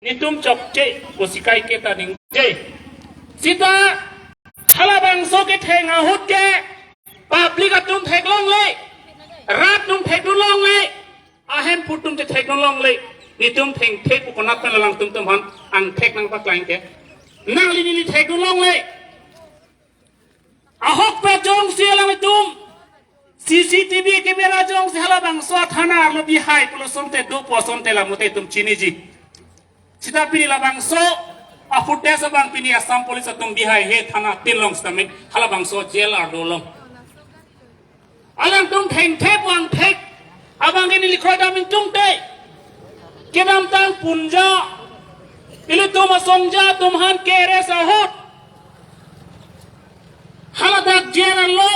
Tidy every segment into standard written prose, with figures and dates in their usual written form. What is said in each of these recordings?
nitum chokje posikai kita ning je sita halabang soke theng ahut ke public atum thek long le rat num thek du long le ahem putum te thek long le nitum theng thek ukonat pan lang tum han ang thek nang paklain ke nang li thek du long le ahok pe jong sialang tum CCTV kamera jong si halabang so thana lo bihai pulo somte 2% la mute tum chini ji sita pini labang so afut desa bang pini asam polis atum bihai he thana tilong stamik halabang so jail ar dolong alang tum theng thep wang thek abang ini likho daming tung te kedam tang punja ilu tum asomja tum han kere sahut haladak jail lo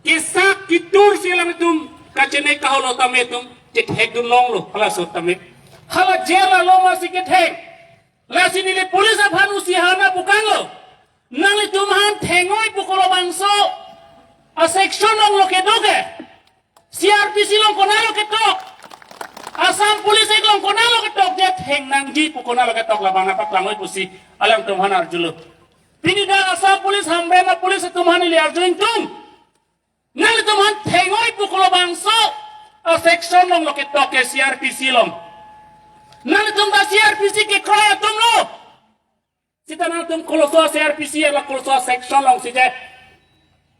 kisak kitur silang tum kacene kaholo tametum jethek dun long lo hala so tamet hala jela lo masih kethek la sini le polis aphan usihana bukan lo nang tum han thengoi pukolo bangso a section long lo kedoge CRPC long konalo ketok asam polis long konalo ketok je theng nang ji pukona lo ketok labana paklangoi pusi alang tum han arjulo pini da asam polis hambe na polis tum han ile arjuin tum nang teman tengoi pukul bangso a section long loket toke CRPC long nang tumda CRPC ke kroya tum lo sita nang tum koloso CRPC la koloso section long si je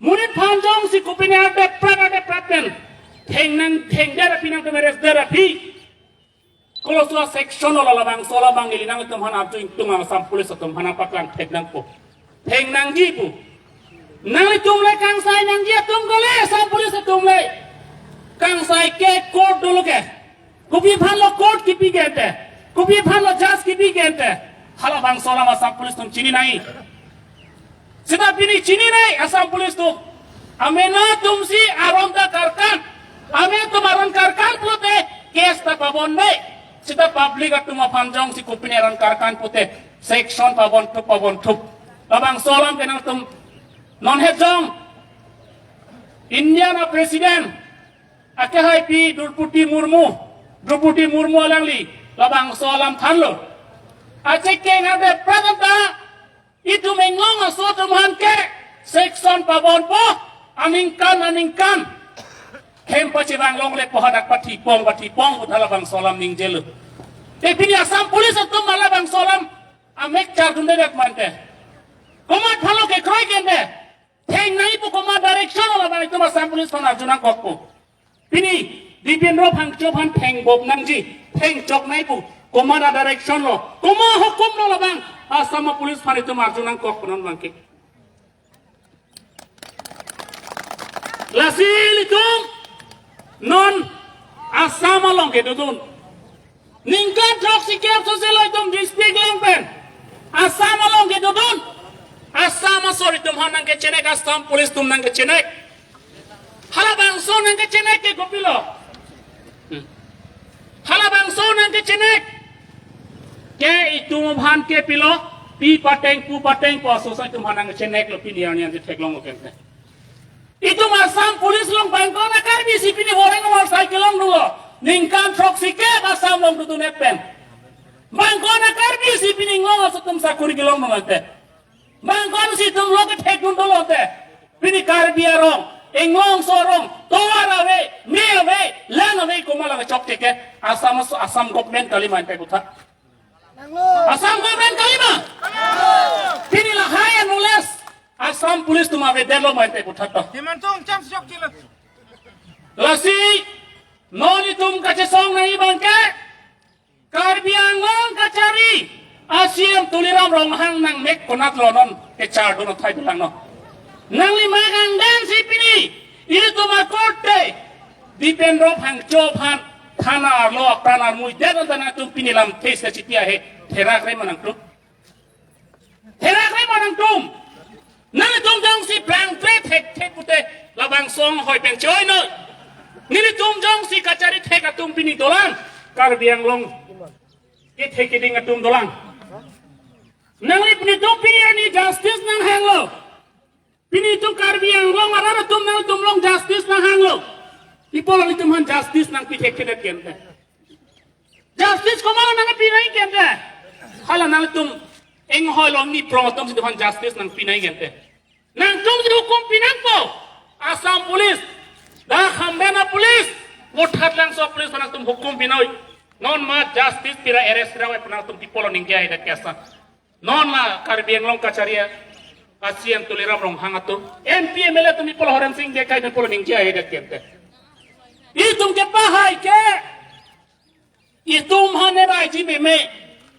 munit panjong si kupine ade praten teng dera pinang temeres dera pi koloso section lo la bangso la bangili nang tum han arjuin tum ang sampulis tum han apaklang tek nang po teng nang jipu nang tum le kang sai nang dia tum gole sam polis tum le kang sai ke court dulu ke kupi phan lo court ki pi gente kupi phan lo judge ki pi gente hala bang sola ma sam polis tum chini nai sida pini chini nai asam polis tum amena tum si arom da karkan ame tum aron karkan plote case ta pabon nei sida public atum panjong si kupini aron karkan pute section pabon thup abang solam kenang tum non hejong Indiana presiden ake hai pi Drupadi Murmu alangli labang soalam thanlo ache ke ngade pradanta itu menglong aso tuman ke section pabon po aningkan kempa cibang long le pohadak pati pong uthala bang soalam ning jelu pini asam polis atum mala bang soalam amek char dunde dak mante komat phalo ke kroi kende Teng nai po koma direction ola ba itu masam polis thana junang kokpo pini dipendro phangcho phan theng bob nangji theng chok nai po koma da direction lo koma hukum lo la bang asama polis phan itu marjunang kok non bangke lasil itu non asama long ke dudun ningka drug sikap sosial itu district long pen asama long ke dudun asama sorry tum han nang ke chenek asam polis tum nang ke chenek hala bangso nang ke chenek ke gopilo hala bangso nang ke chenek ke itu han ke pilo pi pateng pu so sa tum han nang ke chenek lo pi nian je theklong ke itu asam polis long bangko na kar bi si pini horeng mo cycle long dulo ningkan truck sike asam long tu nek pen bangko na kar bi si pini ngong so tum sakuri gelong mo te Bangkon si tum loket hekun dolo te pini karbia rong englong sorong toara we me we lana we kumala we chok teke asam government kalima te kutha asam government kalima pini la haya nules asam police tuma we delo man te kutha to Dimantung jam sok kilat. lasi noni tum kache song nai bangke karbia ngong kacari Asyam tuliram rong hang nang mek konat lonon ke char dono thai bilang no nang lima kang dan si pini ini tu makote dipendro hang chopan thana lo prana mui dedan dana tum pini lam tes ke citia he therak re manang tum nang tum jong si plang thek pute labang song hoi pen choi no nini tum jong si kachari thek atum pini dolang kar biang long ke thek ding atum dolang Nangli pini tum pini ani justice nang hanglo pini tum karbi ang long arara tum nang tum long justice nang hanglo ipola ni tum han justice nang pi thek kedet kente justice ko malo nang pi nai kente hala nang tum eng hoi long ni promotom si tuhan justice nang pinai gente nang tum si hukum pinang po Assam police dah hambena police ngothat lang so police nang tum hukum pinoi non ma justice pira arrest rawa nang tum tipolo ningja ida kesa non ma karbiang long kacaria asian tuliram rong hangatur MP MLA tum tipolo horan sing de kai tipolo ningja ida kente itum ke pahai ke itum hane bai ji meme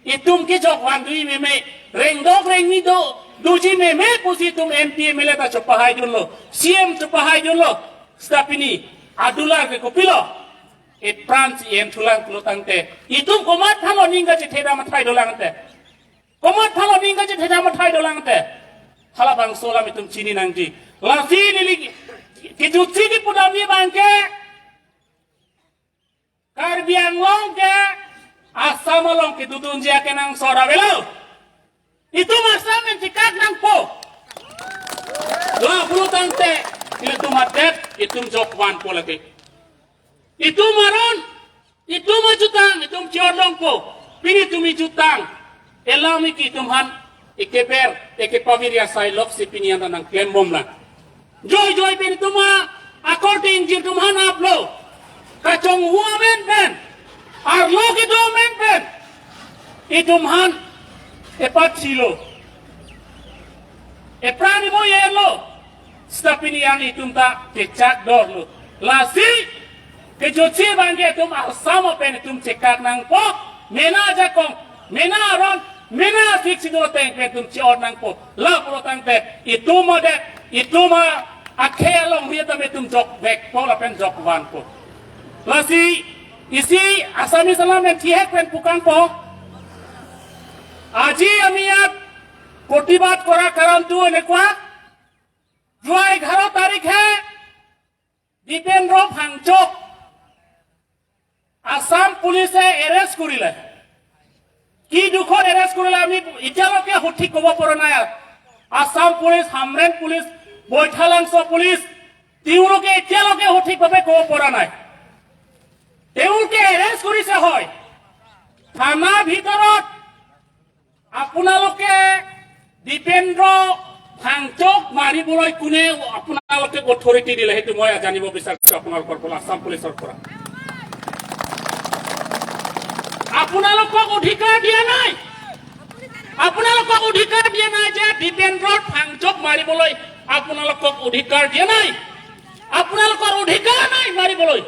itum ke jok wan dui meme reng dok reng ni do duji meme pusi tum MP MLA ta chopahai dullo CM chopahai dullo stapini adular ke kopilo e prans yen tulang kulo tangte itum komat thalo ninga je theda mathai dolang te komat thalo ninga je theda mathai dolang te hala bang sola mitum chini nangji lasi lili ke jutsi di pudami bangke Karbiang long ke Assam long ke dudun jia ke nang sora belo itu masa mencikak nang po lah puluh tante itu matet itu jokwan po lagi itu maron itu majutang itu ciodong po pini tumi jutang elami ki tumhan ikeper ekepaviriya sailok si pinian nang klembom la joy pini tuma according jin tumhan aplo kacong huamen pen arlo ki domen pen itumhan epat silo eprani mo yelo stapini yang itumta kecak dorlo lasi kejutsi bangge tum asamo pen tum cekak nang po mena jakong mena ron mena fiksi do teng pen tum cior nang po la pulo tang te ituma akhelong hieta metum jok bek po la pen jok wan po lasi isi asami salam yang tiek pen pukang po aji amiat प्रतिबाद करा कारण तू এনেকুৱা 11 তাৰিখে দীপেন্দ্ৰ ভাংচক আসাম পুলিশে arrest কৰিলে কি দুখত arrest কৰিলে আমি ইতিয়ালৈকে সঠিক কব পৰা নাই আসাম পুলিশ হামৰেন পুলিশ বৈঠালাংশ পুলিশ তেওঁলোকে ইতিয়ালৈকে সঠিকভাৱে কব পৰা নাই তেওঁলোকে এৰেষ্ট কৰিছে হয় থানাৰ ভিতৰত আপোনালোকে দীপেন্দ্ৰ ভাংচক মাৰিবলৈ কোনে আপোনালোকে অথৰিটি দিলে সেইটো মই জানিব বিচাৰিছো আপোনালোকৰ পৰা আসাম পুলিচৰ পৰা আপোনালোকক অধিকাৰ দিয়া নাই যে দীপেন্দ্ৰ ভাংচক মাৰিবলৈ আপোনালোকক অধিকাৰ দিয়া নাই আপোনালোকৰ অধিকাৰ নাই মাৰিবলৈ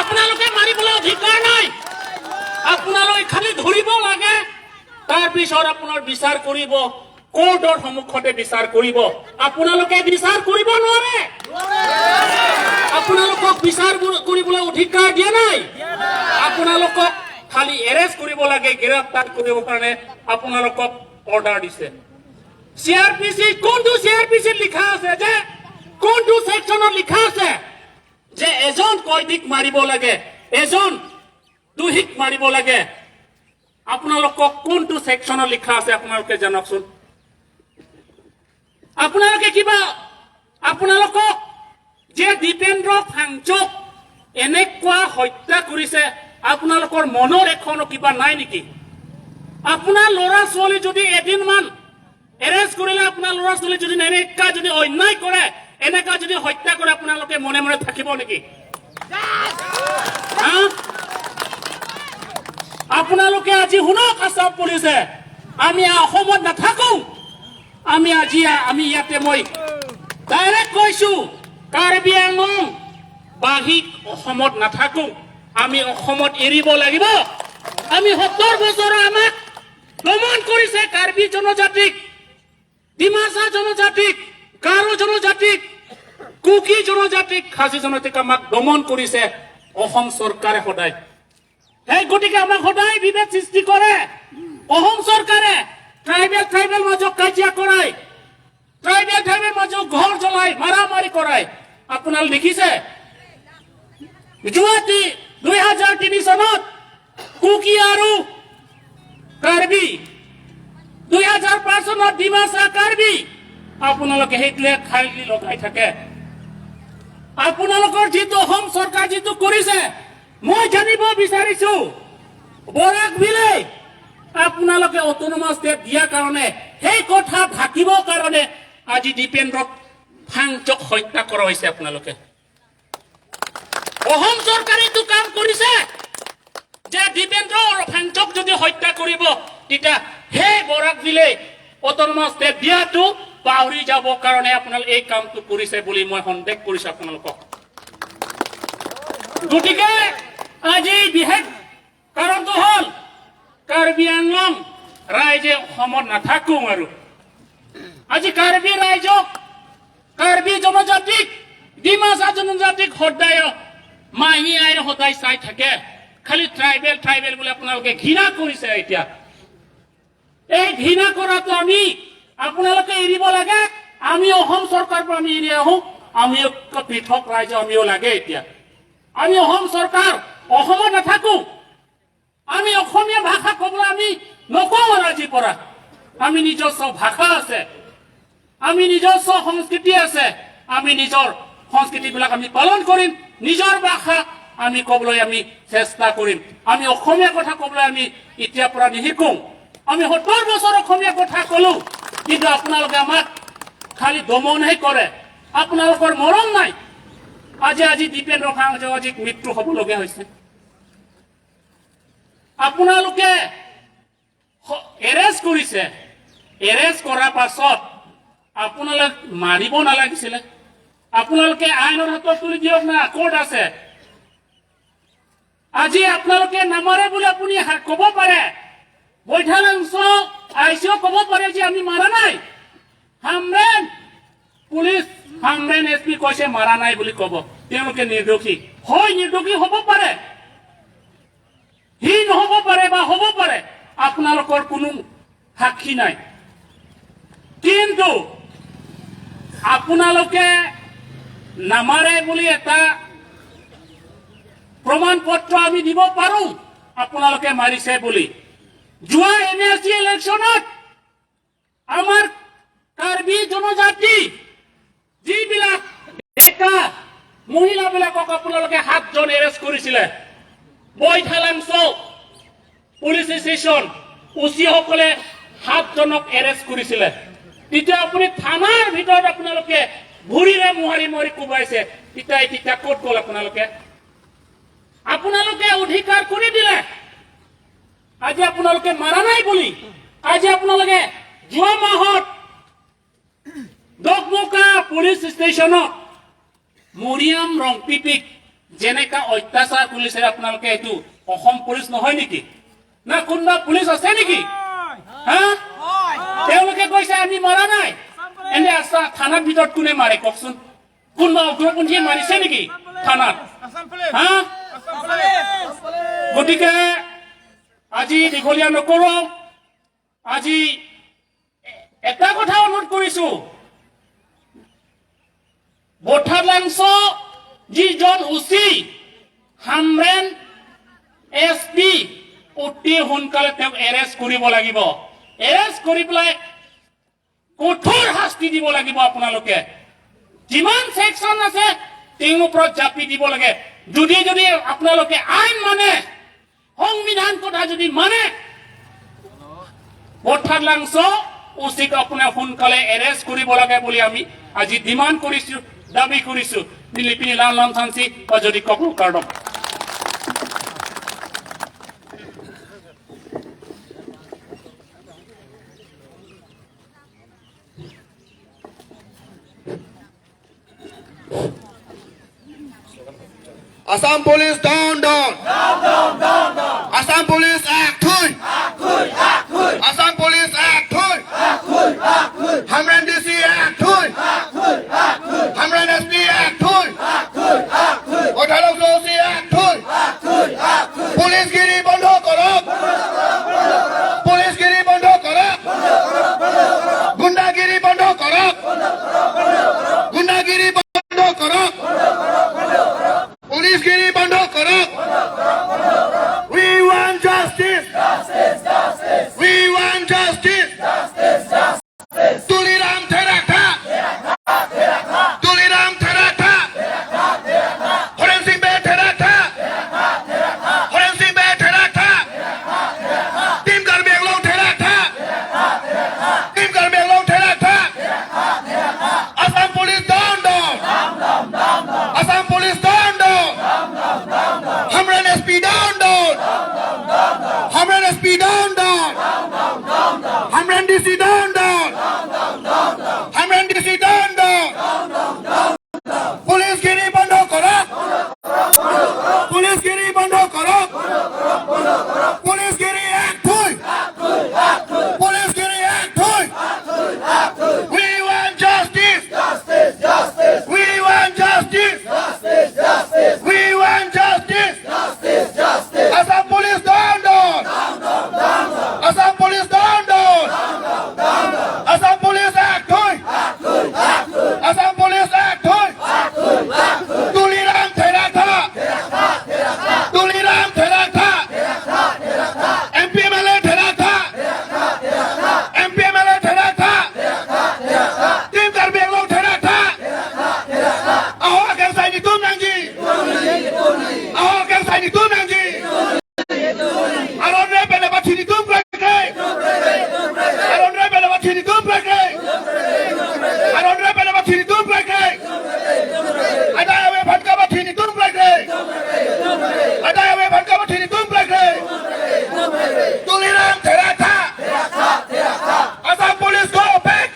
আপোনালোকে মাৰিবলৈ অধিকাৰ নাই আপোনালোকে খালি ধৰিব লাগে তাৰ পিছত আপোনাৰ বিচাৰ কৰিব কোৰ্টৰ সন্মুখতে বিচাৰ কৰিব আপোনালোকে বিচাৰ কৰিব নোৱাৰে আপোনালোকক বিচাৰ কৰিবলৈ অধিকাৰ দিয়া নাই আপোনালোকক খালি এৰেষ্ট কৰিব লাগে গ্ৰেপ্তাৰ কৰিব কাৰণে আপোনালোকক অৰ্ডাৰ দিছে CRPC কোনটো CRPC লিখা আছে যে কোনটো সেকশনত লিখা আছে যে এজন কয়দিক মাৰিব লাগে এজন দুহিক মাৰিব লাগে আপোনালোকক কোনটো সেকশনত লিখা আছে আপোনালোকে জানকচোন আপোনালোকে কিবা আপোনালোকক যে দীপেন্দ্ৰ ভাংচক এনেকুৱা হত্যা কৰিছে আপোনালোকৰ মনৰ এখনো কিবা নাই নেকি আপোনাৰ ল'ৰা ছোৱালী যদি এদিনমান এৰেষ্ট কৰিলে আপোনাৰ ল'ৰা ছোৱালী যদি এনেকা যদি অন্যায় কৰে এনেকা যদি হত্যা কৰে আপোনালোকে মনে মনে থাকিব নেকি আপোনালোকে আজি শুনক আসাম পুলিচে আমি অসমত নাথাকো আমি ইয়াতে মই ডাইৰেক্ট কৈছো কাৰ্বি আংলং বাহিক অসমত নাথাকো আমি অসমত এৰিব লাগিব আমি 70 বছৰ আমাক দমন কৰিছে কাৰ্বি জনজাতিক ডিমাছা জনজাতিক গাৰো জনজাতিক কুকি জনজাতিক খাচী জনজাতিক আমাক দমন কৰিছে অসম চৰকাৰে সদায় এই গতিকে আমাক সদায় বিভেদ সৃষ্টি কৰে অসম চৰকাৰে ট্ৰাইবেল মাজক কাজিয়া কৰায় ট্ৰাইবেল মাজক ঘৰ জ্বলাই মাৰামাৰি কৰায় আপোনালোকে দেখিছে যোৱাটি 2003 চনত কুকি আৰু কাৰ্বি 2005 চনত ডিমাছা কাৰ্বি আপোনালোকে সেইটোৱে খাইলি লগাই থাকে আপোনালোকৰ যিটো অসম চৰকাৰ যিটো কৰিছে মই জানিব বিচাৰিছো বৰাক বিলে আপোনালোকে অটোনমাস ষ্টেট দিয়াৰ কাৰণে সেই কথা ঢাকিবৰ কাৰণে আজি দীপেন্দ্ৰক ফাংচক হত্যা কৰা হৈছে আপোনালোকে অসম চৰকাৰে এইটো কাম কৰিছে যে দীপেন্দ্ৰ আৰু ফাংচক যদি হত্যা কৰিব তেতিয়া সেই বৰাক দিলে অটোনমাস ষ্টেট দিয়াটো পাহৰি যাব কাৰণে আপোনালোকে এই কামটো কৰিছে বুলি মই সন্দেহ কৰিছো আপোনালোকক গতিকে আজি বিশেষ কাৰণটো হ'ল কাৰ্বি আংলং ৰাইজে অসমত নাথাকো আৰু আজি কাৰ্বি ৰাইজক কাৰ্বি জনজাতিক ডিমাছা জনজাতিক সদায় মাহী আইৰ সদায় চাই থাকে খালি ট্ৰাইবেল বুলি আপোনালোকে ঘৃণা কৰিছে এতিয়া এই ঘৃণা কৰাটো আমি আপোনালোকে এৰিব লাগে আমি অসম চৰকাৰৰ পৰা আমি এৰি আহোঁ আমি পৃথক ৰাইজ আমিও লাগে এতিয়া আমি অসম চৰকাৰ অসমত নাথাকো আমি অসমীয়া ভাষা ক'বলৈ আমি নকওঁ আজিৰ পৰা আমি নিজস্ব ভাষা আছে আমি নিজস্ব সংস্কৃতি আছে আমি নিজৰ সংস্কৃতিবিলাক আমি পালন কৰিম নিজৰ ভাষা আমি ক'বলৈ আমি চেষ্টা কৰিম আমি অসমীয়া কথা ক'বলৈ আমি এতিয়াৰ পৰা নিশিকোঁ আমি 70 বছৰ অসমীয়া কথা ক'লো কিন্তু আপোনালোকে আমাক খালি দমনহে কৰে আপোনালোকৰ মৰম নাই আজি দীপেন্দ্ৰ ফাংচক মৃত্যু হ'বলগীয়া হৈছে আপোনালোকে এৰেষ্ট কৰিছে এৰেষ্ট কৰাৰ পাছত আপোনালোক মাৰিব নালাগিছিলে আপোনালোকে আইনৰ হাতত তুলি দিয়ক না কোৰ্ট আছে আজি আপোনালোকে নামাৰে বুলি আপুনি ক'ব পাৰে বৈঠালাংশ আইচিও ক'ব পাৰে যে আমি মাৰা নাই হামৰেন পুলিচ হামৰেন এছপি কৈছে মাৰা নাই বুলি ক'ব তেওঁলোকে নিৰ্দোষী হয় নিৰ্দোষী হ'ব পাৰে হি নহ'ব পাৰে বা হ'ব পাৰে আপোনালোকৰ কোনো সাক্ষী নাই কিন্তু আপোনালোকে নামাৰে বুলি এটা প্ৰমাণ পত্ৰ আমি দিব পাৰো আপোনালোকে মাৰিছে বুলি যোৱা এনএছচি ইলেকশ্যনত আমাৰ কাৰ্বি জনজাতি যিবিলাক ডেকা মহিলাবিলাকক আপোনালোকে 7 জন এৰেষ্ট কৰিছিলে বৈঠালাংশ পুলিচ ষ্টেচন উচিসকলে 7 জনক এৰেষ্ট কৰিছিলে তেতিয়া আপুনি থানাৰ ভিতৰত আপোনালোকে ভৰিৰে মোহাৰি কোবাইছে তেতিয়া ক'ত গ'ল আপোনালোকে অধিকাৰ কৰি দিলে আজি আপোনালোকে মাৰা নাই বুলি আজি আপোনালোকে যোৱা মাহত দকমকা পুলিচ ষ্টেচনত মৰিয়াম ৰংপিপিক যেনেকা অত্যাচাৰ কৰিছে আপোনালোকে এইটো অসম পুলিচ নহয় নেকি না কোনোবা পুলিচ আছে নেকি হা তেওঁলোকে কৈছে আমি মাৰা নাই এনে আছা থানাৰ ভিতৰত কোনে মাৰে কওকচোন কোনোবা উগ্ৰপন্থীয়ে মাৰিছে নেকি থানাত হা গতিকে আজি দীঘলীয়া নকৰো আজি এটা কথা অনুৰোধ কৰিছো বৈঠালাংশ যিজন উচি হামৰেন এছপি অতি সোনকালে তেওঁক এৰেষ্ট কৰিব লাগিব এৰেষ্ট কৰি পেলাই কঠোৰ শাস্তি দিব লাগিব আপোনালোকে যিমান সেকশন আছে তেওঁৰ ওপৰত জাপি দিব লাগে যদি আপোনালোকে আইন মানে সংবিধান কথা যদি মানে বৈঠালাংশ উচিক আপোনাৰ সোনকালে এৰেষ্ট কৰিব লাগে বুলি আমি আজি ডিমাণ্ড কৰিছো দাবী কৰিছো দিলীপিনী লাল নাম চান্সি বা যদি couple কাৰ্ডক Assam Police down. Assam Police act hui. Assam Police act hui. Hamran DC act hui. Hamran SP act hui. Baiঠালাংশ OC act hui. Police giri bondho karo. Police giri bondho karo. Gundagiri bondho karo. Gundagiri bondho karo. Police giri bondho karo. We want justice. tinitum praktek. Aron rebel apa tinitum praktek. Aron rebel apa tinitum praktek. Ada awe bangka apa tinitum praktek. Ada awe bangka apa tinitum praktek. Tuliram terata. Assam police go back.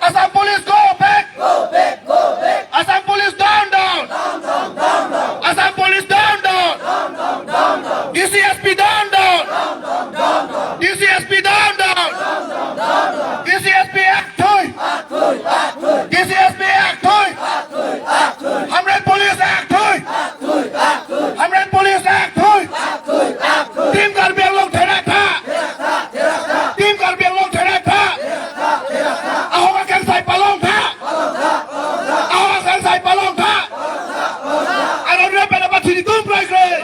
Assam police go back. Assam police down. Assam police down. DCSP down. DCSP down. DCSP act thôi. DCSP act thôi. Hamred police act thôi. Hamred police act thôi. Team Karbiang Long Therata. Team Karbiang Long Therata. Ahok akan sai palong tha. Ahok akan sai palong tha. Aron rebel apa tinitum praktek.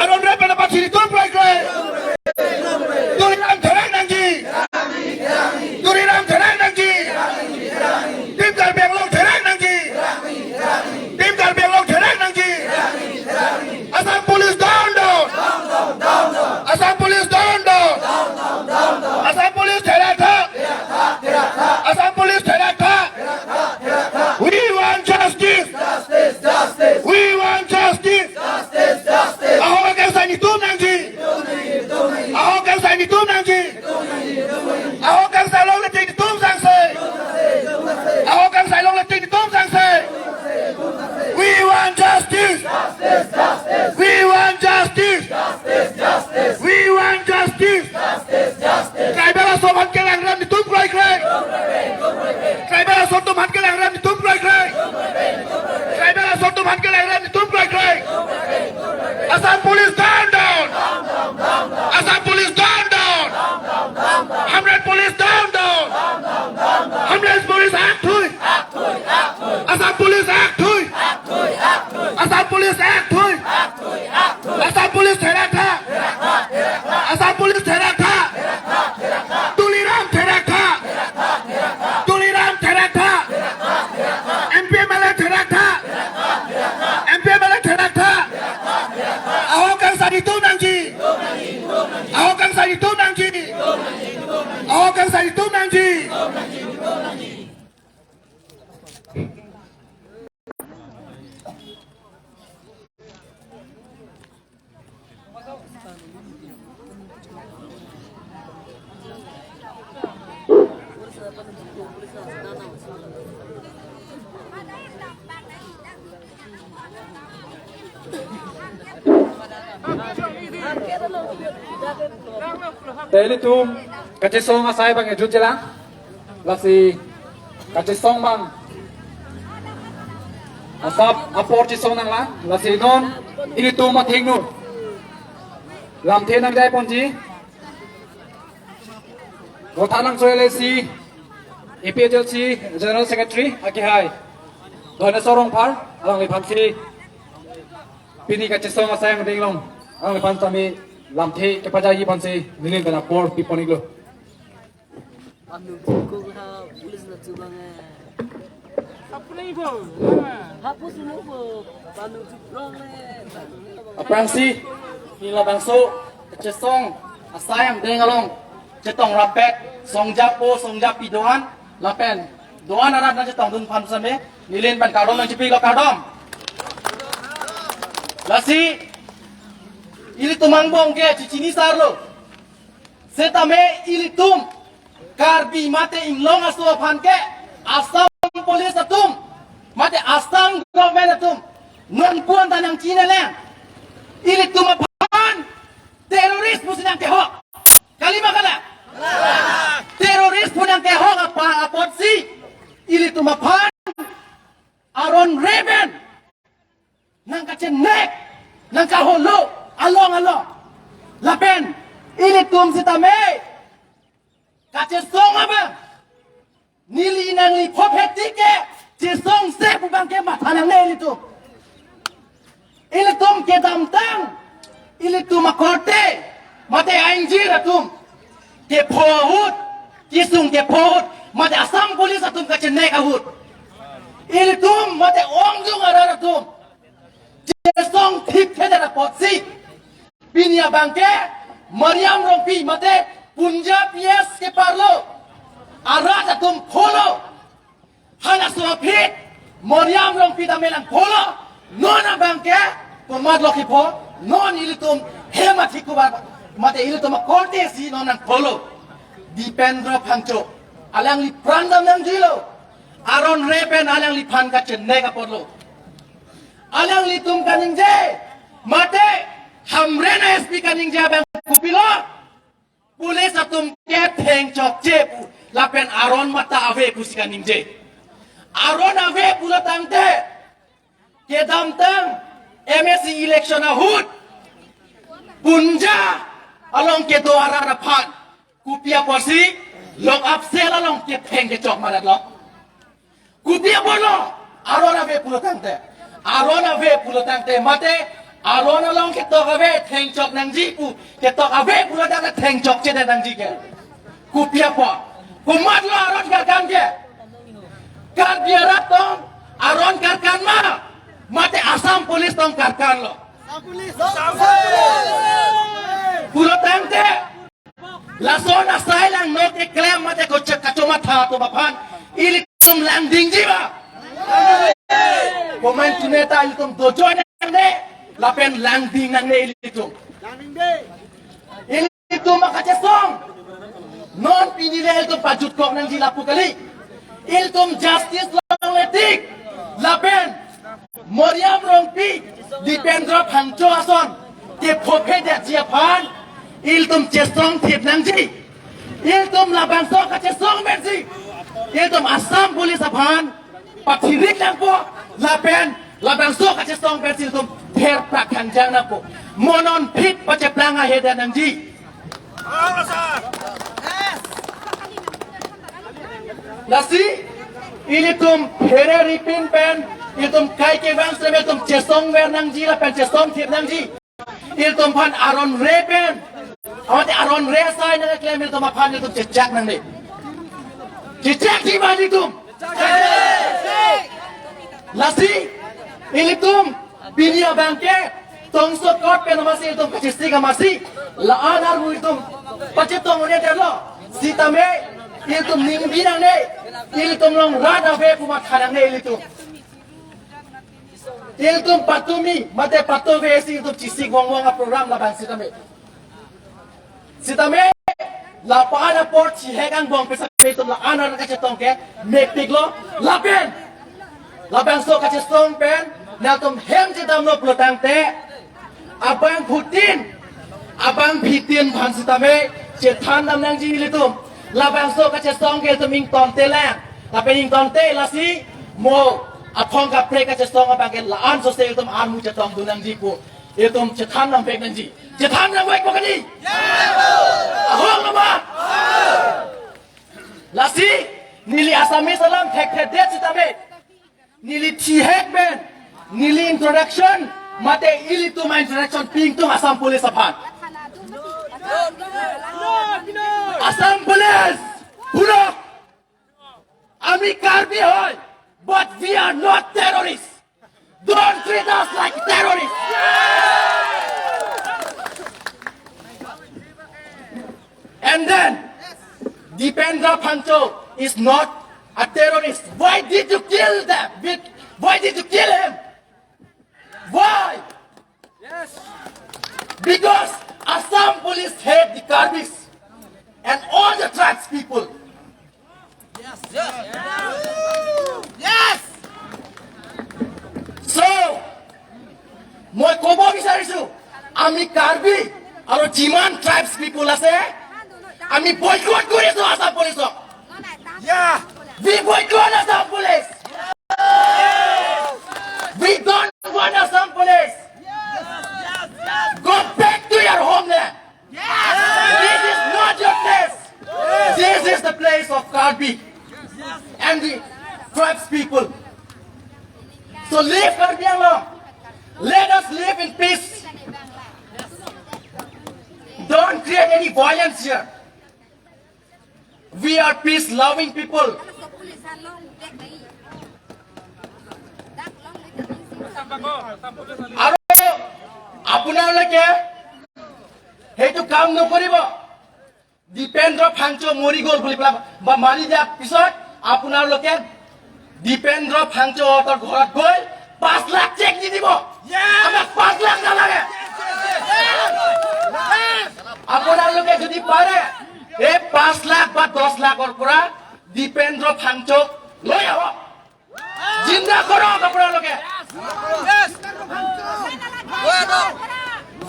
Aron rebel apa tinitum praktek. Turiram terang nangji. Turiram terang nangji. Tim Karbiang Long terang nangji. Tim Karbiang Long terang nangji. Assam police down. Assam police down. Assam police terata. Assam police terata. We want justice. We want justice. Ahok akan sai nitum nangji. Ahok akan sai nitum nangji. Ahok akan sai long leting nitum sang se. Ahok akan sai long leting nitum sang se. We want justice. We want justice. We want justice. Tribal sobat kelang ram nitum kroi kroi. Tribal sobat mat kelang ram nitum kroi kroi. Tribal sobat mat kelang ram nitum kroi kroi. Assam police down. Assam police down. Hamred police down. Hamred police act thôi. Assam police act thôi. Assam police act thôi. Assam police terata. Assam police terata. Tuliram terata. Tuliram terata. MP Malay terata. MP Malay terata. Ahok akan sai nitum nangji. Ahok akan sai nitum nangji. Ahok akan sai nitum nangji. Teli tu kaci song asai bang ejut jelang lasi kaci song bang asap apor ci song nang la lasi non ini tu ma thing nu lam the nang dai ponji gothanang soelesi APHLC General Secretary Akihai Dona Sorong Par alang lipan si pini kaci song asai ang ding long alang lipan sami lam the kepada yi pan si nilin bana por pipon iglo Anu ko ha pulis na tubang hapus mo po panu tubrong aprangsi nila bangso cesong asayam dengalong cetong rapet songjap po songjap pidoan lapen doan arat na cetong dun pan same nilin ban kadom nang cipi lo kadom lasi ili tumangbong ke cicini sarlo setame ili tum karbi mate inglong asto pan ke Assam police atum mate Assam government atum non puan tanang Cina lang ili tumapan teroris pusinang tehok kalima kala teroris punang tehok apa apotsi ili tumapan aron reben nang kacenek nang kaholo along lapen ili tum sitame kace song apa nili nang li popetike ci song se bang ke mathanang ne ili tum ke damtang ili tum akorte mate anjir atum ke pohut kisung ke pohut mate Assam police atum kace nek ahut ili tum mate ongjung arar atum ci song thik thedara potsi Pinia bangke, Mariam rompi mate Punjab yes ke parlo. Arada tum polo. Hana suapit, Mariam rompi damelang polo. Nona bangke, pemad loki po, non ilitum hemati kubar. Mate ilitum korte si nonang polo. Dipendra pangco, alang li prandam nang jilo. Aron repen alang li pan ka cennega porlo. Alang li tum kaning je, mate hamrena SP kaning je bang kupilo. Pulis atum ke theng chok je lapen aron mata ave kus kaning je. Aron ave pula tangte. Ke dam tang MSC election ahut. Punja along ke doara rapan. Kupia porsi long upsell along ke theng ke chok marat lo. Kupia bolo arona ve pulotangte arona ve pulotangte mate arona long ke to ave theng chok nangji pu ke to ave pulotangte theng chok che nangji ke kupia po kumat lo aron karkan ke kar biara tong aron karkan ma mate Assam Police tong karkan lo pulotangte la zona silent no te claim mate ko kacoma tha to bapan ili tum landing jiwa pemain tuneta ili tum dojo nang ne lapen landing nang ne ili tum makache song non pinile ili tum pajut kok nang jila pukali ili tum justice long letik lapen Mariam rompi dipendra pangco ason ke phope de jiapan ili tum chesong thip nang ji ili tum labang so kache song mersi Itu Assam Police apaan? Patirik lang po. Labang so kasi song versi itu per prakanjang na po. Monon pit paceplanga heda ng ji. Lasi, ini tum pere ripin pen, itum kai ke bang sebe tum cesong ver ng ji lapen cesong tip ng ji. Itum pan aron repen. Awat aron resay na klaim itum apan itum cecak ng ni. Cicak di mana itu? Lasi, ini tum pinia bangke, tong sokot penamasi itu kecisiga masih, la anar mu itu, pacet tong udah terlo, si tame itu nimbinang ne, ini tum long rada be pumat kadang ne itu, ini tum patumi, mate patu be si itu cisik wong program la bang si tame, la pada port si hegang bong pesa itu la anak kaca tongke make piglo lapen labang so kaca stong pen natum hem jidam lo plotang te abang Putin abang Bitin bhan sitame cetan dam nang ji litum labang so kaca stong ke tuming ton te lang lapen ing ton te lasi mo apong ka pre kaca stong abang ke la an so se itum an mu cetong du nang ji pu itum cetan dam pek nang ji cetan dam wek pokani ahong lama Lasi, nili Assamese salam thek det sitame, nili thihek ben, nili introduction, mate ili tu ma introduction ping tu Assam Police aphan. Assam Police, purok, ami karbi hoy, but we are not terrorists. Don't treat us like terrorists. And then. Dipendra Pancho is not a terrorist. Why did you kill them? Why did you kill him? Why? Yes. Because Assam Police hate the Karbis and all the tribes people. Yes. Yes. Yes. So, moi kobo bisarisu, ami Karbi, aro jiman tribes people ase. Ami boycott korisu Assam Police. Yeah. We boycott Assam Police. Yes. We don't want Assam Police. Yes. Go back to your homeland. Yes. This is not your place. Yes. This is the place of Karbi and the tribes people. So leave Karbi alone. Let us live in peace. Don't create any violence here. We are peace-loving people. Aro, apuna lagi, সেইটো কাম নকৰিব দীপেন্দ্ৰ ফাংচো মৰি গ'ল বুলি পেলাই বা মাৰি দিয়াৰ পিছত আপোনালোকে দীপেন্দ্ৰ ফাংচোহঁতৰ ঘৰত গৈ 5 লাখ চেক দি দিব আমাক 5 লাখ নালাগে আপোনালোকে যদি পাৰে এই 5 লাখ বা 10 লাখৰ পৰা দীপেন্দ্ৰ ফাংচোক লৈ আহক জিন্দা কৰক আপোনালোকে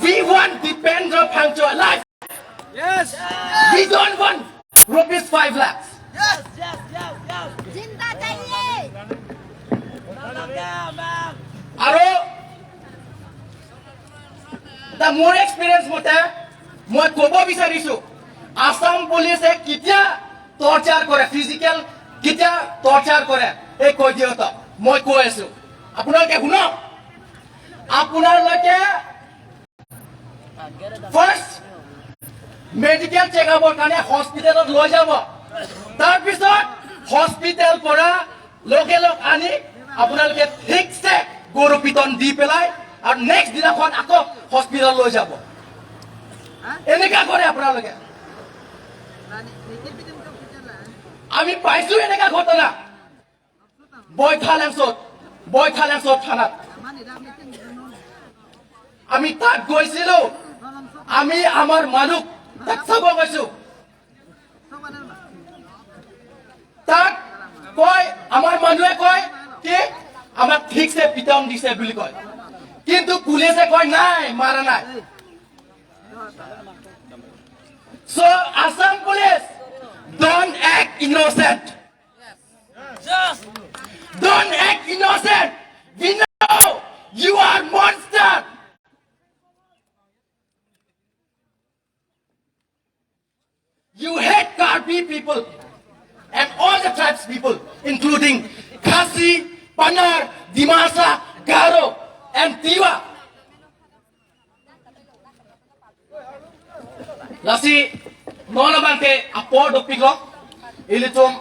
We want Dipendra Phangcho alive. Yes. We don't want rupees 5 lakhs. जिंदा चाहिए আৰু মোৰ এক্সপিৰিয়েঞ্চ মতে মই ক'ব বিচাৰিছো আসাম পুলিচে কেতিয়া টৰ্চাৰ কৰে ফিজিকেল কেতিয়া টৰ্চাৰ কৰে এই কৈ দিয়ক মই কৈ আছো আপোনালোকে শুনক আপোনালোকে ফাৰ্ষ্ট মেডিকেল চেকআপৰ কাৰণে হস্পিটেলত লৈ যাব তাৰপিছত হস্পিটেল পৰা লগে লগ আনি আপোনালোকে ঠিকছে গৰু পিটন দি পেলাই আৰু নেক্সট দিনাখন আকৌ হস্পিটেল লৈ যাব এনেকা কৰে আপোনালোকে আমি পাইছো এনেকা ঘটনা বৈঠালাংছত থানাত আমি তাত গৈছিলো আমি আমাৰ মানুহ তাক চাব গৈছো তাক কয় আমাৰ মানুহে কয় কি আমাক ঠিকছে পিটন দিছে বুলি কয় কিন্তু পুলিচে কয় নাই মাৰা নাই So Assam police don't act innocent. Don't act innocent. We know you are monster. You hate Karbi people and all the tribes people, including Khasi, Panar, Dimasa, Garo, and Tiwa. Lasi, nona bangke apor dopiklo, ilitum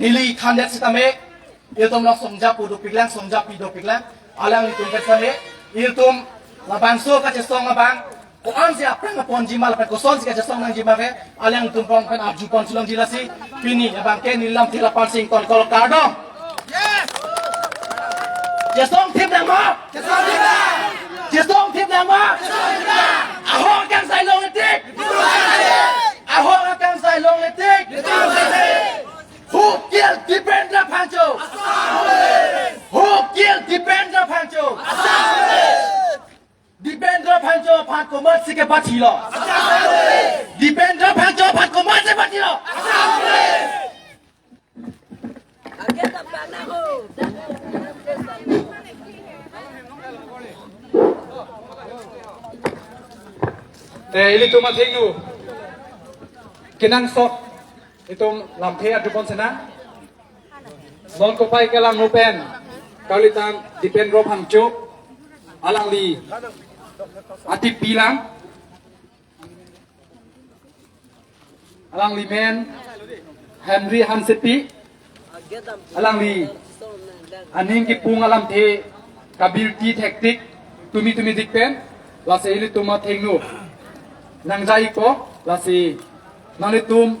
nili khandet sitame, ilitum lo somja pu dopiklang, somja pi dopiklang, alang ilitum kesame, ilitum labangso kacesong abang, koan si apeng apon jima lapan koson si kacesong nang jima ke, alang ilitum pong pen abjupon sulong jilasi, pini abangke nilam tilapan sington kalau kardong. Jesong tim nang ma, jesong tim nang ma, ahok yang saya long letik. Ahok akan saya long letik. Who killed Dipendra Phangcho? Who killed Dipendra Phangcho? Dipendra Phangcho phat ko mat sike bathi lo. Dipendra Phangcho phat ko mat se bathi lo. Agak tak pernah ho. Ili tu mathing nu kinang sok itum lamthe adupon sena non ko pai kalang nupen kaulitan Dipendra Phangcho alang li ati pilang alang li men Henry Hansepi Agak tak alang li aning ki pung alam the kabir ti tactic tumi dikpen lase ili tu mathing nu nang jai ko lasi nani tum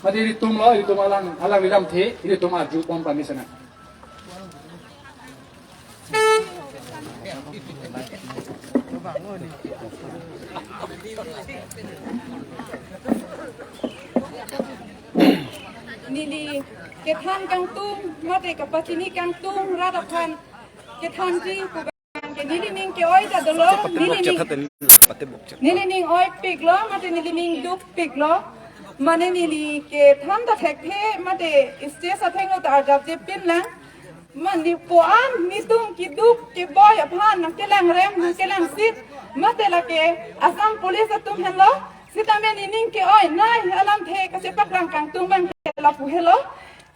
madiri tum lo itu alang liram the itu tum aju pom permission Nili ketan kangtung mate kapatini kangtung radakan ketan ji nili ning ke oi da dolo nili ning oi piglo mate nili ning duk piglo mane nili ke tham da thekhe mate stage athenglo tar jab je pinlang mani poan mitung ki duk ki boy aphan nang kelang rem nang kelang sit mate la ke Assam police atum hello sitame ning ke oi nai alam the ka se pakrang kangtung bang la pu hello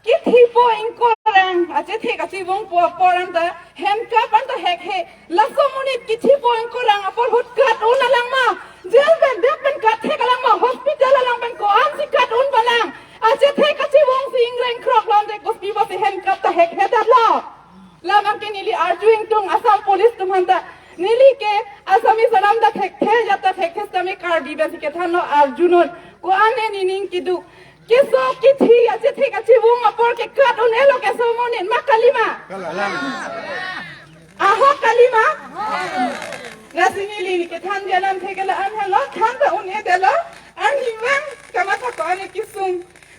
Kithi po inkorang aje the ka si wong po porang ta handcuff anta hek he laso munit kithi po inkorang apor hut kat un alang ma jail ben dep ben kat the kalang ma hospital alang ben ko an si kat un balang aje the ka si wong si ingreng krok lam de ko pi ba se handcuff ta hek he da la lamang ke nili arguing tung Assam police tum hanta nili ke asami salam da thek the jata thek tami kar bi be than lo arjunot ko ane nining kiduk keso kithi ache thik ache wong apor ke kat on elo keso monin makalima aho kalima rasinili ke than janam thekela an halo than da un edela an himang kamata ko ane kisum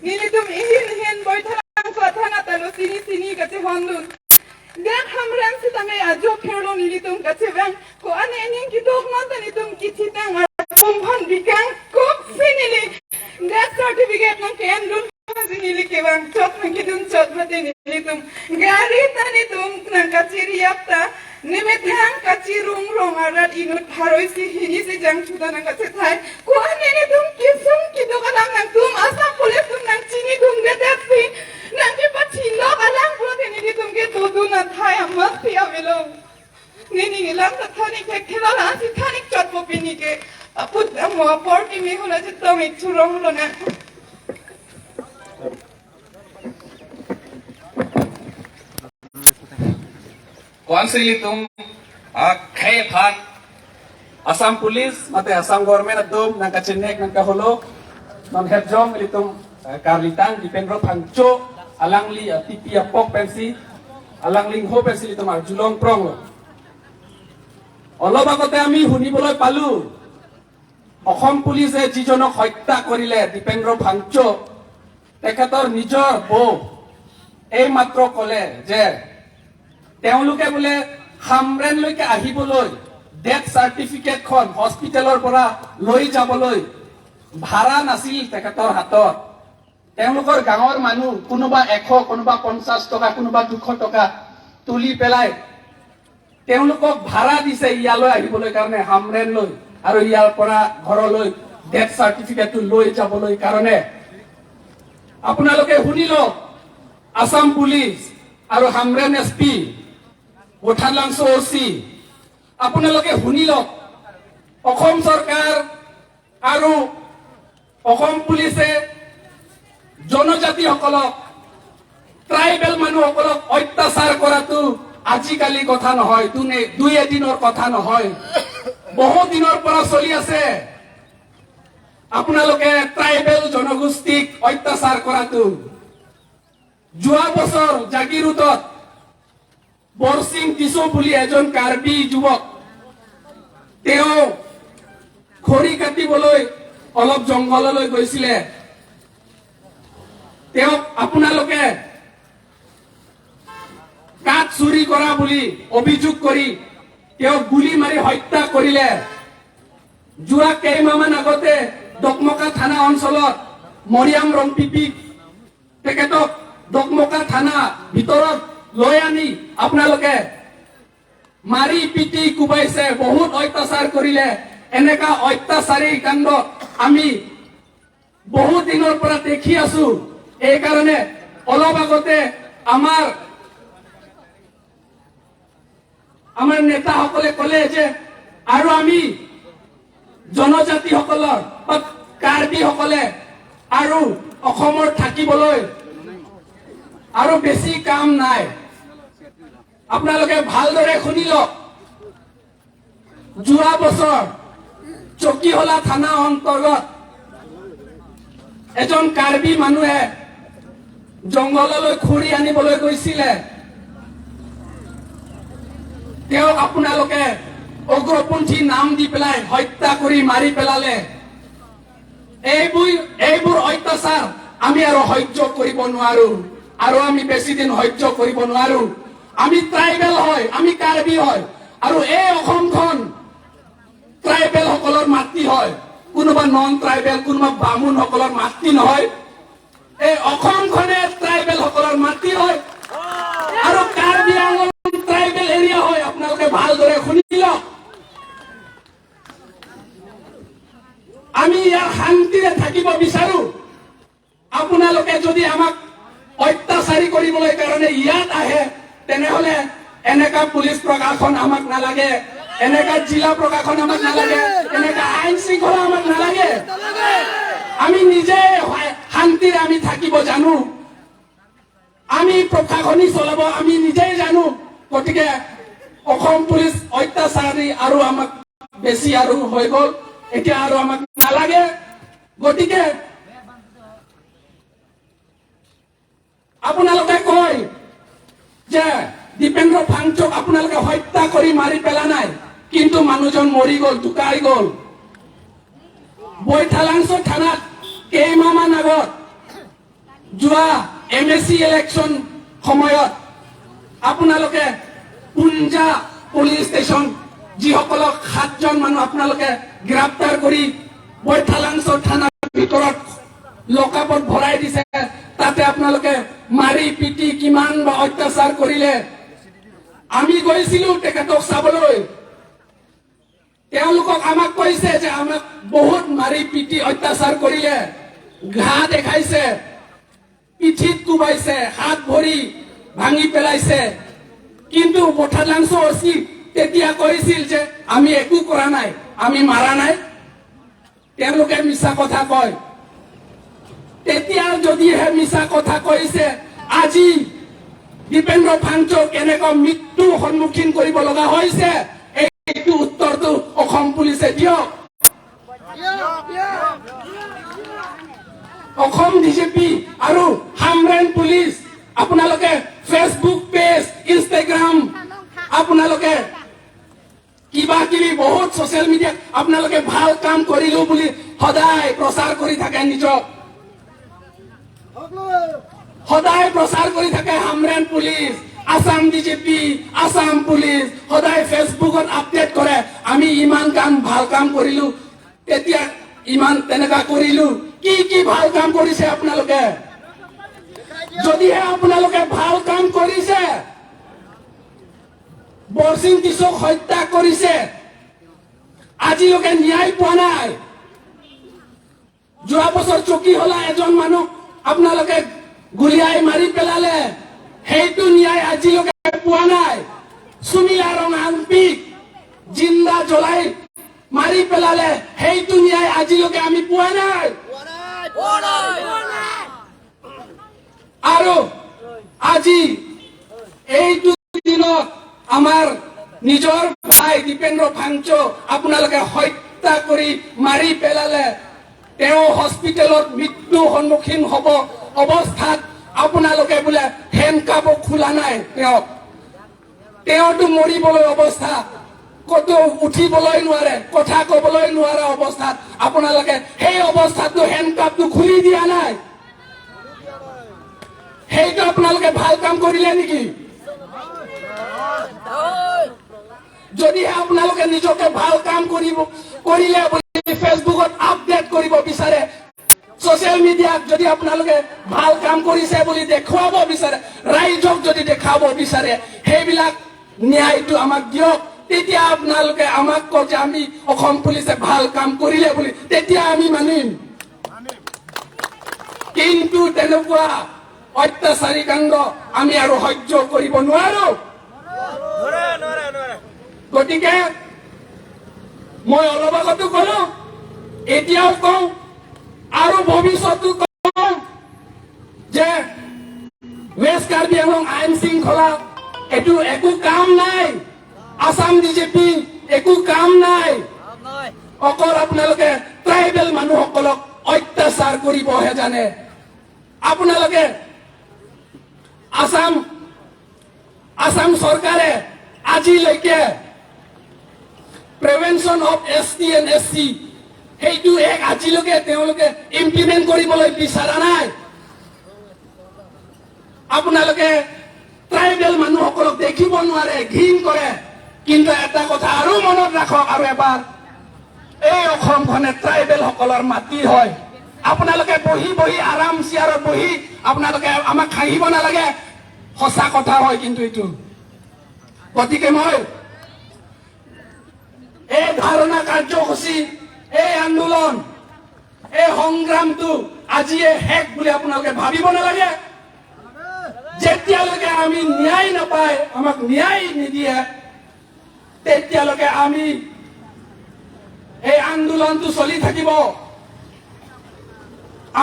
nilitum ihin boy than ko thana talo sini kache hondun Gan hamran si tame ajo phelo nilitum kache bang ko ane ning kiduk non tanitum kithi tang kumbhan bikang kup sinili death certificate nang ken dun sinili ke bang chot nang kidum chot mate nilitum gari tanitum nang kachiri yapta nimethang kachirung rong arat inut haroi si hini si jang chuda nang kache thai ko ane nitum kisum kiduk alam nang tum asam police tum nang chini tum de death si nang ke pachi lo alam pro de nilitum ke dodu na thai amat pi avelo nini ilam ta thani ke khela la si thani chot po pini ke aput mo por ki mi hola je to mi churong lo na Kuan silitum khay phan Assam Police mate Assam government adum nang kachinek nang kaholo nang herjong litum karlitang dipendro phangcho alangli tipi apok pensi alangling ho pensi litum arjulong prong lo অলপ আগতে আমি শুনিবলৈ পালো অসম পুলিচে যিজনক হত্যা কৰিলে দীপেন্দ্ৰ ভাংচ তেখেতৰ নিজৰ বৌ এই মাত্ৰ কলে যে তেওঁলোকে বোলে খামৰেনলৈকে আহিবলৈ ডেথ চাৰ্টিফিকেট খন হস্পিটেলৰ পৰা লৈ যাবলৈ ভাড়া নাছিল তেখেতৰ হাতত তেওঁলোকৰ গাঁৱৰ মানুহ কোনোবা 100 কোনোবা 50 টকা কোনোবা 200 টকা তুলি পেলাই তেওঁলোকক ভাড়া দিছে ইয়ালৈ আহিবলৈ কাৰণে হামৰেন লৈ আৰু ইয়াৰ পৰা ঘৰলৈ ডেথ চাৰ্টিফিকেটটো লৈ যাবলৈ কাৰণে আপোনালোকে শুনিল আসাম পুলিচ আৰু হামৰেন এছপি গোঠালাংছ ওচি আপোনালোকে শুনিল অসম চৰকাৰ আৰু অসম পুলিচে জনজাতিসকলক ট্ৰাইবেল মানুহসকলক অত্যাচাৰ কৰাটো আজিকালি কথা নহয় দুই এদিনৰ কথা নহয় বহু দিনৰ পৰা চলি আছে আপোনালোকে ট্ৰাইবেল জনগোষ্ঠীক অত্যাচাৰ কৰাটো যোৱা বছৰ জাগিৰোডত বৰসিং টিছু বুলি এজন কাৰ্বি যুৱক তেওঁ খৰি কাটিবলৈ অলপ জংঘললৈ গৈছিলে তেওঁ আপোনালোকে কাঠ চুৰি কৰা বুলি অভিযোগ কৰি তেওঁ গুলি মাৰি হত্যা কৰিলে যোৱা কেইমাহমান আগতে ডকমকা থানা অঞ্চলত মৰিয়াম ৰংপিপি তেখেতক ডকমকা থানা ভিতৰত লৈ আনি আপোনালোকে মাৰি পিটি কুবাইছে বহুত অত্যাচাৰ কৰিলে এনেকা অত্যাচাৰী কাণ্ড আমি বহুত দিনৰ পৰা দেখি আছো এই কাৰণে অলপ আগতে আমাৰ নেতাসকলে কলে যে আৰু আমি জনজাতিসকলৰ বা কাৰ্বিসকলে আৰু অসমৰ থাকিবলৈ আৰু বেছি কাম নাই আপোনালোকে ভালদৰে শুনিল যোৱা বছৰ চকীহলা থানা অন্তৰ্গত এজন কাৰ্বি মানুহে জংঘললৈ খৰি আনিবলৈ গৈছিলে তেওঁক আপোনালোকে উগ্ৰপন্থী নাম দি পেলাই হত্যা কৰি মাৰি পেলালে এইবোৰ অত্যাচাৰ আমি আৰু সহ্য কৰিব নোৱাৰো আৰু আমি বেছি দিন সহ্য কৰিব নোৱাৰো আমি ট্ৰাইবেল হয় আমি কাৰ্বি হয় আৰু এই অসমখন ট্ৰাইবেল সকলৰ মাটি হয় কোনোবা নন ট্ৰাইবেল কোনোবা বামুণ সকলৰ মাটি নহয় এই অসমখনে ট্ৰাইবেল সকলৰ মাটি হয় আৰু কাৰ্বি আংলং ট্ৰাইবেল এৰিয়া হয় আপোনালোকে ভালদৰে শুনিল আমি ইয়াৰ শান্তিৰে থাকিব বিচাৰো আপোনালোকে যদি আমাক অত্যাচাৰী কৰিবলৈ কাৰণে ইয়াত আহে তেনেহলে এনেকা পুলিচ প্ৰশাসন আমাক নালাগে এনেকা জিলা প্ৰশাসন আমাক নালাগে এনেকা আইন শৃংখলা আমাক নালাগে আমি নিজে শান্তিৰে আমি থাকিব জানো আমি প্ৰশাসনী চলাব আমি নিজেই জানো গতিকে অসম পুলিচ অত্যাচাৰী আৰু আমাক বেছি আৰু হৈ গ'ল এতিয়া আৰু আমাক নালাগে। গতিকে আপোনালোকে কয় যে দীপেন্দ্ৰ ফাংচুক আপোনালোকে হত্যা কৰি মাৰি পেলা নাই, কিন্তু মানুহজন মৰি গ'ল, ঢুকাই গ'ল। বৈঠালাংছ থানাত কেইমাহমান আগত যোৱা MSC ইলেকশ্যন সময়ত আপোনালোকে পুঞ্জা পুলিচ ষ্টেচন যিসকলক 7জন মানুহ আপোনালোকে গ্ৰেপ্তাৰ কৰি বৈঠালাংছ থানাৰ ভিতৰত লকআপত ভৰাই দিছে। তাতে আপোনালোকে মাৰি পিটি কিমান বা অত্যাচাৰ কৰিলে। আমি গৈছিলো তেখেতক চাবলৈ। তেওঁলোকক আমাক কৈছে যে আমাক বহুত মাৰি পিটি অত্যাচাৰ কৰিলে, ঘাঁ দেখাইছে, পিঠিত কোবাইছে, হাত ভৰি ভাঙি পেলাইছে। কিন্তু বৈঠালাংছ OC তেতিয়া কৈছিল যে আমি একো কৰা নাই, আমি মাৰা নাই। তেওঁলোকে মিছা কথা কয়। তেতিয়া যদিহে মিছা কথা কৈছে, আজি দীপেন্দ্ৰ ফাংচুক কেনেকৈ মৃত্যুৰ সন্মুখীন কৰিব লগা হৈছে, এইটো উত্তৰটো অসম পুলিচে দিয়ক। অসম DGP আৰু হামৰেন পুলিচ আপোনালোকে ফেচবুক পেজ, ইনষ্টাগ্ৰাম, আপোনালোকে কিবা কিবি বহুত ছচিয়েল মিডিয়াত আপোনালোকে ভাল কাম কৰিলো বুলি সদায় প্ৰচাৰ কৰি থাকে। নিজক সদায় প্ৰচাৰ কৰি থাকে Hamren police, Assam DGP, Assam police সদায় ফেচবুকত আপডেট কৰে, আমি ইমান কাম ভাল কাম কৰিলো, তেতিয়া ইমান তেনেকা কৰিলো। কি কি ভাল কাম কৰিছে আপোনালোকে? যদিহে আপোনালোকে ভাল কাম কৰিছে, বৰছিং টিছক হত্যা কৰিছে, আজিলৈকে ন্যায় পোৱা নাই। যোৱা বছৰ চকীহলা এজন মানুহ আপোনালোকে গুলিয়াই মাৰি পেলালে, সেইটো ন্যায় আজিলৈকে পোৱা নাই। সুনীলা ৰঙাংপিক জিন্দা জ্বলাই মাৰি পেলালে, সেইটো ন্যায় আজিলৈকে আমি পোৱা নাই। আৰু আজি এইটো দিনত আমাৰ নিজৰ ভাই দীপেন্দ্ৰ ফাংচুক আপোনালোকে হত্যা কৰি মাৰি পেলালে। তেওঁ হস্পিটেলত মৃত্যু সন্মুখীন হ'ব অৱস্থাত আপোনালোকে বোলে হেণ্ডকাফ খোলা নাই তেওঁতো মৰিবলৈ অৱস্থা, কতো উঠিবলৈ নোৱাৰে, কথা ক'বলৈ নোৱাৰা অৱস্থাত আপোনালোকে সেই অৱস্থাতো হেণ্ডকাফটো খুলি দিয়া নাই। সেইটো আপোনালোকে ভাল কাম কৰিলে নেকি? যদিহে আপোনালোকে নিজকে ভাল কাম কৰিলে বুলি ফেচবুকত আপডেট কৰিব বিচাৰে, ছচিয়েল মিডিয়াত যদি আপোনালোকে ভাল কাম কৰিছে বুলি দেখুৱাব বিচাৰে, ৰাইজক যদি দেখাব বিচাৰে, সেইবিলাক ন্যায়টো আমাক দিয়ক। তেতিয়া আপোনালোকে আমাক কয় যে আমি অসম পুলিচে ভাল কাম কৰিলে বুলি, তেতিয়া আমি মানিম। কিন্তু তেনেকুৱা অত্যাচাৰী কাণ্ড আমি আৰু সহ্য কৰিব নোৱাৰো। গতিকে মই অলপ আগতো কলো, এতিয়াও কওঁ আৰু ভৱিষ্যতো কওঁ যে ৱেষ্ট কাৰ্বি আংলং আইন শৃংখলা এইটো একো কাম নাই। আসাম DGP একো কাম নাই, অকল আপোনালোকে ট্ৰাইবেল মানুহসকলক অত্যাচাৰ কৰিবহে জানে। আপোনালোকে আসাম চৰকাৰে আজিলৈকে prevention of ST and SC সেইটো আজিলৈকে তেওঁলোকে ইমপ্লিমেণ্ট কৰিবলৈ বিচৰা নাই। আপোনালোকে ট্ৰাইবেল মানুহসকলক দেখিব নোৱাৰে, ঘৃণ কৰে। কিন্তু এটা কথা আৰু মনত ৰাখক আৰু এবাৰ, এই অসমখনে ট্ৰাইবেল সকলৰ মাটি হয়। আপোনালোকে বহি বহি আৰাম চেয়াৰত বহি আপোনালোকে আমাক হাঁহিব নালাগে, সঁচা কথা হয় কিন্তু এইটো। গতিকে মই এই ধাৰণা কাৰ্যসূচী, এই আন্দোলন, এই সংগ্ৰামটো আজিয়ে শেষ বুলি আপোনালোকে ভাবিব নালাগে। যেতিয়ালৈকে আমি ন্যায় নাপায়, আমাক ন্যায় নিদিয়ে, তেতিয়ালৈকে আমি এই আন্দোলনটো চলি থাকিব।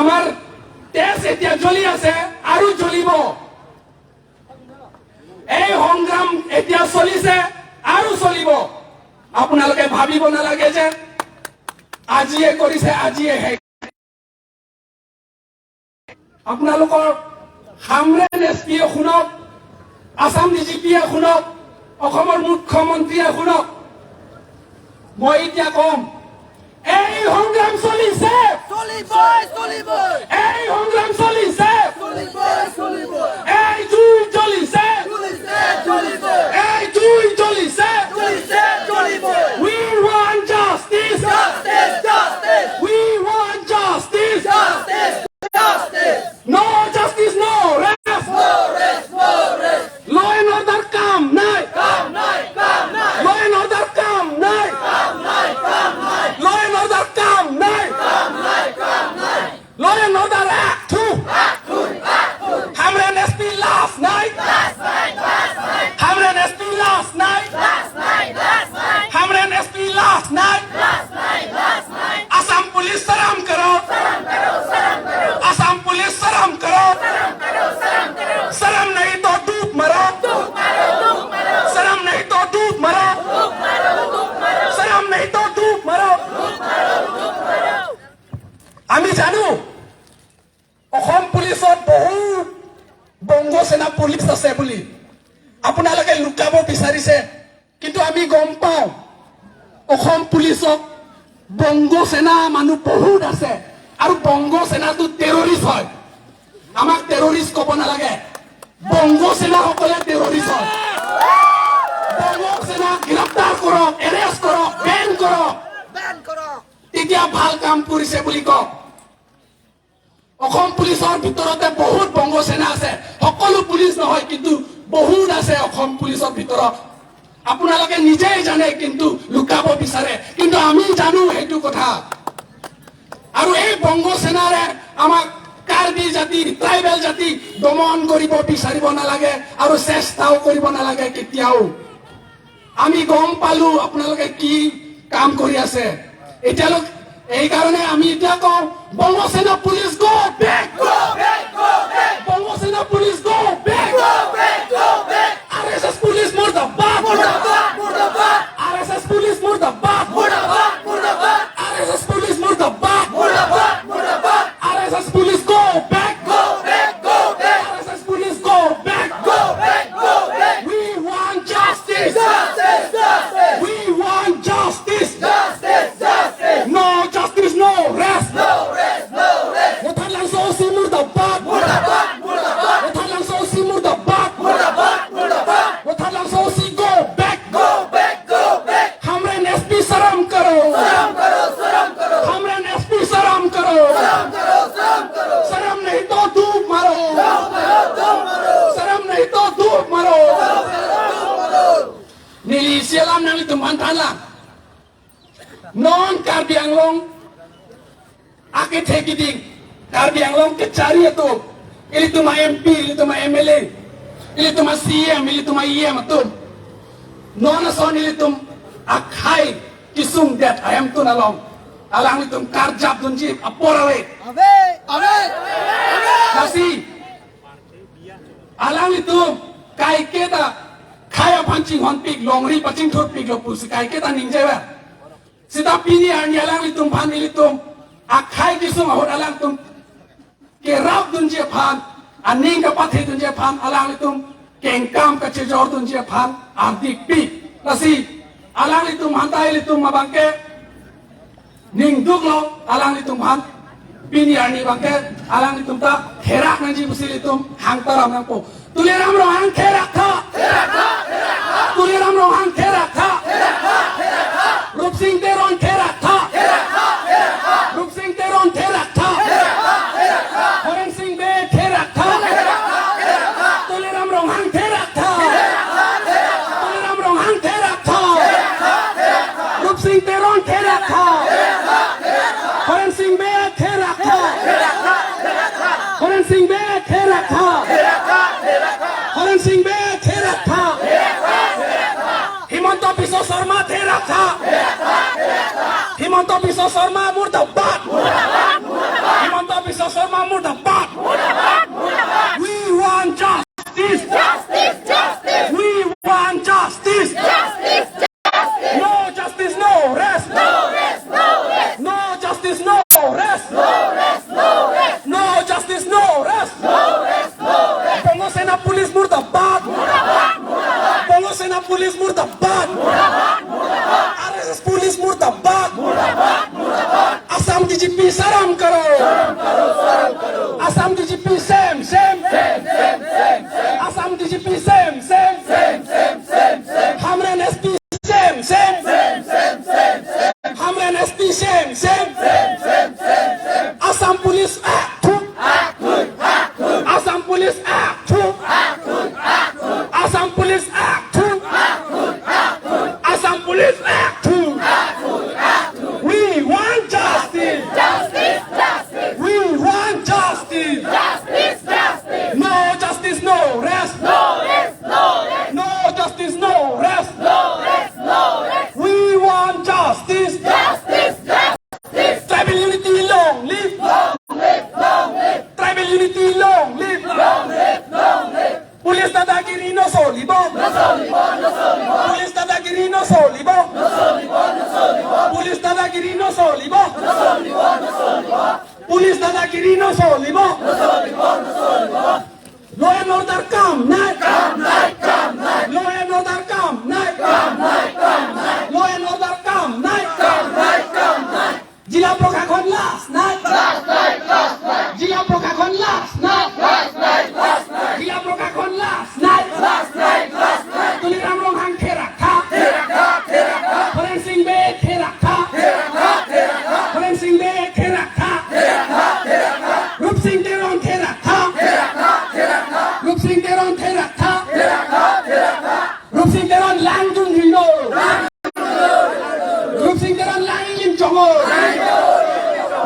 আমাৰ তেজ এতিয়া জ্বলি আছে আৰু জ্বলিব। এই সংগ্ৰাম এতিয়া চলিছে আৰু চলিব। আপোনালোকে ভাবিব নালাগে যে আজিয়ে কৰিছে আজিয়ে শেষ আপোনালোকৰ হামৰেন এছপিয়ে শুনক আসাম ডিজিপিয়ে শুনক অসমৰ মুখ্যমন্ত্ৰীয়ে শুনক মই এতিয়া কম এই সংগ্ৰাম চলিছে এই সংগ্ৰাম চলিছে এই জুই জ্বলিছে এই জুই জ্বলিছে We want justice We want justice No justice no rest Law and order কাম নাই Law and order কাম নাই Law and order কাম নাই Law and order act 2 Hamren SP last night Hamren SP last night Hamren SP last night Assam police salam karo Assam police salam karo salam nahi to doop maro salam nahi to doop maro salam nahi to doop maro আমি জানো অসম পুলিচত বহুত Banga Sena police আছে বুলি আপোনালোকে লুকাব বিচাৰিছে কিন্তু আমি গম পাওঁ অসম পুলিচত বংগ সেনা মানুহ বহুত আছে আৰু বংগ সেনাটো টেৰৰিষ্ট হয় আমাক টেৰৰিষ্ট ক'ব নালাগে বংগ সেনাসকলে টেৰৰিষ্ট হয় বংগ সেনা গ্ৰেপ্তাৰ কৰক এৰেষ্ট কৰক বেন কৰক তেতিয়া ভাল কাম কৰিছে বুলি কওক অসম পুলিচৰ ভিতৰতে বহুত বংগ সেনা আছে সকলো পুলিচ নহয় কিন্তু বহুত আছে অসম পুলিচৰ ভিতৰত আপোনালোকে নিজেই জানে কিন্তু লুকাব বিচাৰে কিন্তু আমি জানো সেইটো কথা আৰু এই বংগ সেনাৰে আমাক কাৰ্বি জাতি ট্ৰাইবেল জাতি দমন কৰিব বিচাৰিব নালাগে আৰু চেষ্টাও কৰিব নালাগে কেতিয়াও আমি গম পালো আপোনালোকে কি কাম কৰি আছে এতিয়ালৈকে এই কাৰণে আমি এতিয়া কওঁ Banga Sena police go back Banga Sena police go back RSS police মুৰ্দাবাদ RSS পুলিচ মুৰ্দাবাদ RSS পুলিচ মুৰ্দাবাদ RSS police go back RSS police go back We want justice We want justice No justice no rest Watan lang so si murbad Watan lang so si murbad Watan lang so si go back Hamren SP saram karo Hamren SP saram karo Saram nahi to dhoop maro Saram nahi to dhoop maro Nili sialam nang itu mantan lang Non Karbi Anglong Ake Tegiding Karbi Anglong kecari itu Ini tu ma MP, ini tu ma MLA Ini tu ma CM, ini tu ma IM tu Non ason ini tu akhai kisung dat ayam tu nalong Alang itu karjab tunji aporawe Kasih Alang itu kai kita Kaya pancing honpik longri pancing thut pik lopus kai kita ninjawa Sita pini ani alang litum pan litum akhai kisung ahot alang tum ke rap dunje pan aning ka pathe dunje pan alang litum kengkam ka chejor dunje pan ardik pi nasi alang litum hantai litum mabangke ning duklo alang litum pan pini ani bangke alang litum ta herak nanji musi litum hang taram nang po tuliram ro hang herak tha tuliram ro hang herak tha Rup Singh Teron Therak tha Rup Singh Teron Therak tha Horen Singh Be Therak tha Tuliram Rong Hang Therak tha Tuliram Rong Hang Therak tha Rup Singh Teron Therak tha Horen Singh Be Therak tha Horen Singh Be Therak tha Horen Singh Be Therak tha Himanta Biswa Sarma Therak tha Himanta Biswa Sarma murdabad Himanta Biswa Sarma murdabad We want justice We want justice No justice no rest No Assam DGP same. Assam DGP same. Hamren SP same. Hamren SP same. Assam Police Act 2. Assam Police Act 2. Assam Police Act 2. Assam Police Act 2. We want justice. We want justice. No justice, no rest. No justice, no rest. We want justice. Tribal unity, long live. Tribal unity, long live. Police Dadagiri no solibo. Police Dadagiri no solibo. Police Dadagiri no solibo. Police Dadagiri no solibo. Law and order come night. Law and order come night. Law and order come night. Jila Prokakon last night. Jila Prokakon last night. Jila Prokakon last night. Tuliram Rong Hang Terakha. Horen Singh Be Terakha. Horen Singh Be Terakha. Rup Singh Teron Terakha. Rup Singh Teron Terakha. Rup Singh Teron Lang Jun Hino. Rup Singh Teron Lang Lim Chongo.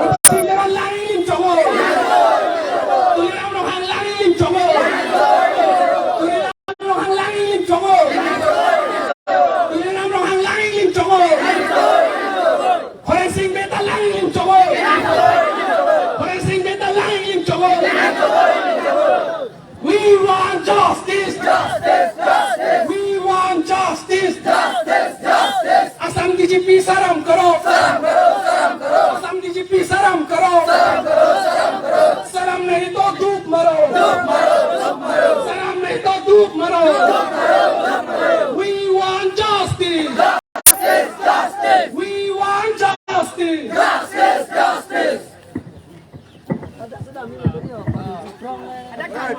Rup Singh Teron Lang Lim Chongo. Tuliram Rong Hang Lang Lim Chongo. Tuliram Rong Hang Lang Lim Chongo. Tuliram Rong Hang Lang Lim Chongo. Horen Singh Be Ta Lang Lim Chongo. Horen Singh Be Ta Lang Lim Chongo. We want justice. We want justice. Assam DGP saram karo. Assam DGP saram karo. Saram nahi to धूप maro. Saram nahi to धूप maro. We want justice. We want justice. Hãy subscribe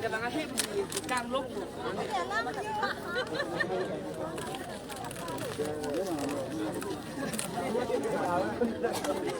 cho kênh Ghiền Mì Gõ để không bỏ lỡ